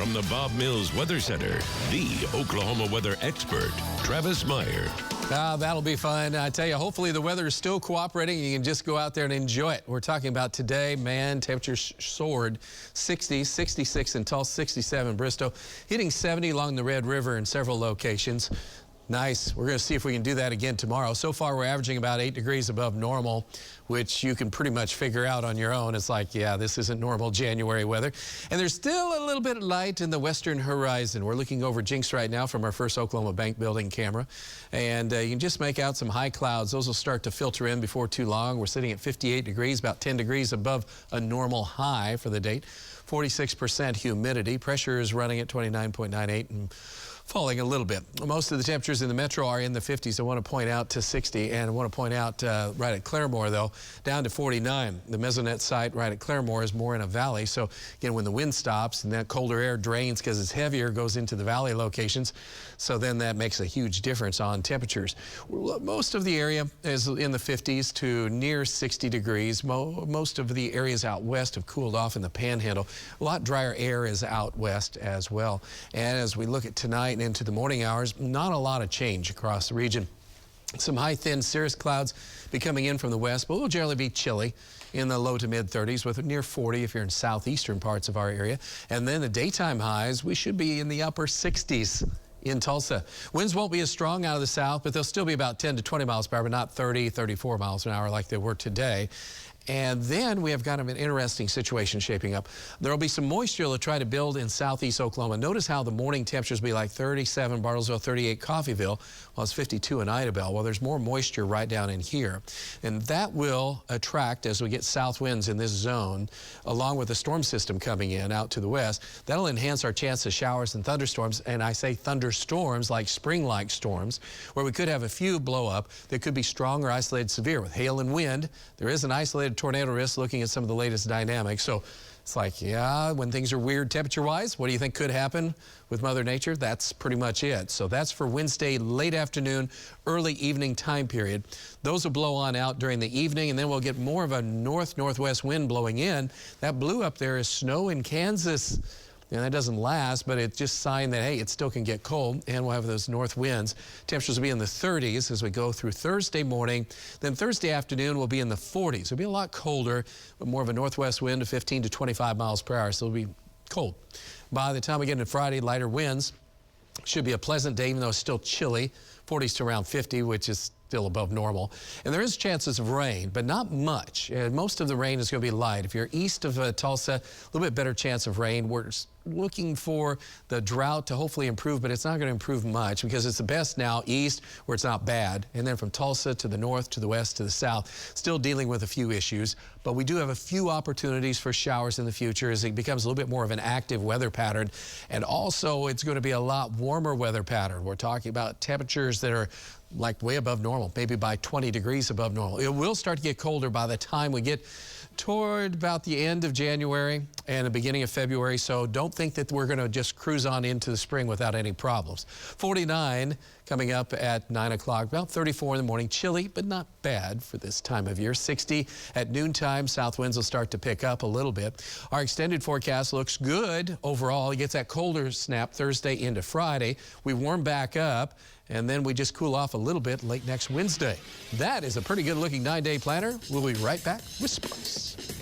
from the Bob Mills Weather Center, the Oklahoma weather expert, Travis Meyer. That'll be fun. I tell you, hopefully the weather is still cooperating. You can just go out there and enjoy it. We're talking about today, man, temperatures soared 60, 66 in Tulsa, 67 in Bristow, hitting 70 along the Red River in several locations. Nice. We're going to see if we can do that again tomorrow. So far, we're averaging about 8 degrees above normal, which you can pretty much figure out on your own. It's like, yeah, this isn't normal January weather. And there's still a little bit of light in the western horizon. We're looking over Jinx right now from our first Oklahoma Bank building camera. And you can just make out some high clouds. Those will start to filter in before too long. We're sitting at 58 degrees, about 10 degrees above a normal high for the date. 46% humidity. Pressure is running at 29.98 and falling a little bit. Most of the temperatures in the metro are in the 50s. I want to point out to 60, and I want to point out right at Claremore, though, down to 49. The Mesonet site right at Claremore is more in a valley. So, again, when the wind stops and that colder air drains because it's heavier, goes into the valley locations. So then that makes a huge difference on temperatures. Most of the area is in the 50s to near 60 degrees. Most of the areas out west have cooled off in the panhandle. A lot drier air is out west as well. And as we look at tonight and into the morning hours, not a lot of change across the region. Some high, thin cirrus clouds be coming in from the west, but will generally be chilly in the low to mid 30s with near 40 if you're in southeastern parts of our area. And then the daytime highs, we should be in the upper 60s. In Tulsa. Winds won't be as strong out of the south, but they'll still be about 10 to 20 miles per hour, but not 30, 34 miles an hour like they were today. And then we have kind of an interesting situation shaping up. There will be some moisture that'll try to build in southeast Oklahoma. Notice how the morning temperatures will be like 37 Bartlesville, 38 Coffeyville, while it's 52 in Idabel. Well, there's more moisture right down in here. And that will attract, as we get south winds in this zone, along with the storm system coming in out to the west, that'll enhance our chance of showers and thunderstorms. And I say thunderstorms like spring-like storms, where we could have a few blow up that could be strong or isolated severe with hail and wind. There is an isolated tornado risk looking at some of the latest dynamics. So it's like, yeah, when things are weird temperature-wise, what do you think could happen with Mother Nature? That's pretty much it. So that's for Wednesday, late afternoon, early evening time period. Those will blow on out during the evening, and then we'll get more of a north-northwest wind blowing in. That blue up there is snow in Kansas. And that doesn't last, but it's just a sign that, hey, it still can get cold, and we'll have those north winds. Temperatures will be in the 30s as we go through Thursday morning. Then Thursday afternoon will be in the 40s. It'll be a lot colder, but more of a northwest wind of 15 to 25 miles per hour, so it'll be cold. By the time we get into Friday, lighter winds. Should be a pleasant day, even though it's still chilly. 40s to around 50, which is still above normal. And there is chances of rain, but not much. Most of the rain is going to be light. If you're east of Tulsa, a little bit better chance of rain. We're looking for the drought to hopefully improve, but it's not going to improve much because it's the best now east where it's not bad. And then from Tulsa to the north, to the west, to the south, still dealing with a few issues. But we do have a few opportunities for showers in the future as it becomes a little bit more of an active weather pattern. And also it's going to be a lot warmer weather pattern. We're talking about temperatures that are like way above normal, maybe by 20 degrees above normal. It will start to get colder by the time we get toward about the end of January and the beginning of February, so don't think that we're going to just cruise on into the spring without any problems. 49 coming up at 9 o'clock, about 34 in the morning. Chilly, but not bad for this time of year. 60 at noontime. South winds will start to pick up a little bit. Our extended forecast looks good overall. It gets that colder snap Thursday into Friday. We warm back up, and then we just cool off a little bit late next Wednesday. That is a pretty good looking 9-day planner. We'll be right back with sports.